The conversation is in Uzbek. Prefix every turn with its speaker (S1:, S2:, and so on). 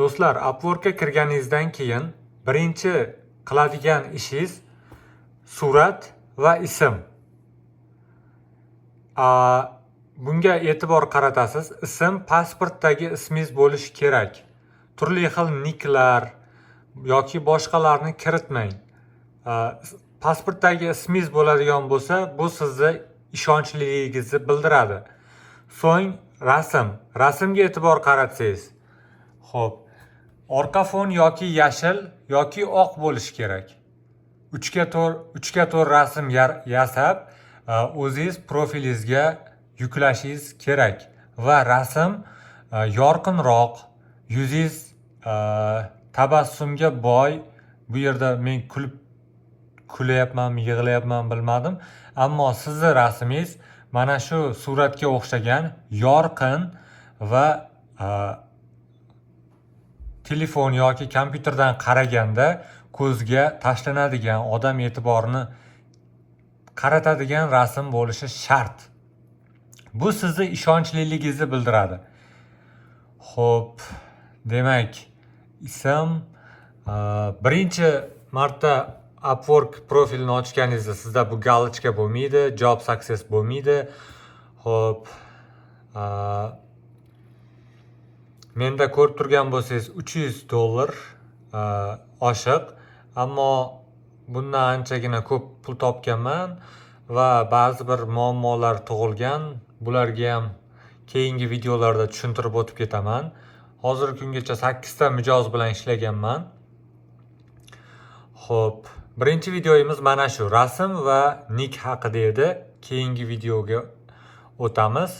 S1: Do'stlar, Upwork'ga kirganingizdan keyin birinchi qiladigan ishingiz surat va ism. Bunga e'tibor qaratasiz. Ism pasportdagi ismingiz bo'lishi kerak. Turli xil niklar yoki boshqalarni kiritmang. Pasportdagi ismingiz bo'ladigan bo'lsa, bu sizni ishonchligingizni bildiradi. So'ng rasmga e'tibor qaratsangiz. Xo'p, orqa fon yoki yashil yoki oq bo'lishi kerak. 3 ga 4 rasm yasab, o'zingiz profilingizga yuklashingiz kerak va rasm yorqinroq, yuzingiz tabassumga boy. Bu yerda men kulyapmanmi, yig'layapman bilmadim, ammo sizning rasmingiz mana shu suratga o'xshagan yorqin va telefon yoki kompyuterdan qaraganda ko'zga tashlanadigan, odam e'tiborini qaratadigan rasm bo'lishi shart. Bu sizni ishonchligingizni bildiradi. Xo'p, demak, ism birinchi marta Upwork profilini ochganingizda sizda bu galochka bo'lmaydi, job success bo'lmaydi. Xo'p, menda ko'rib turgan bo'lsangiz $300 oshiq, ammo bundan anchagina ko'p pul topganman va ba'zi bir muammolar tug'ilgan. Bularga ham keyingi videolarda tushuntirib o'tib ketaman. Hozirgi kungacha 8 ta mijoz bilan ishlaganman. Xo'p, birinchi videomiz mana shu rasm va nik haqida edi. Keyingi videoga o'tamiz.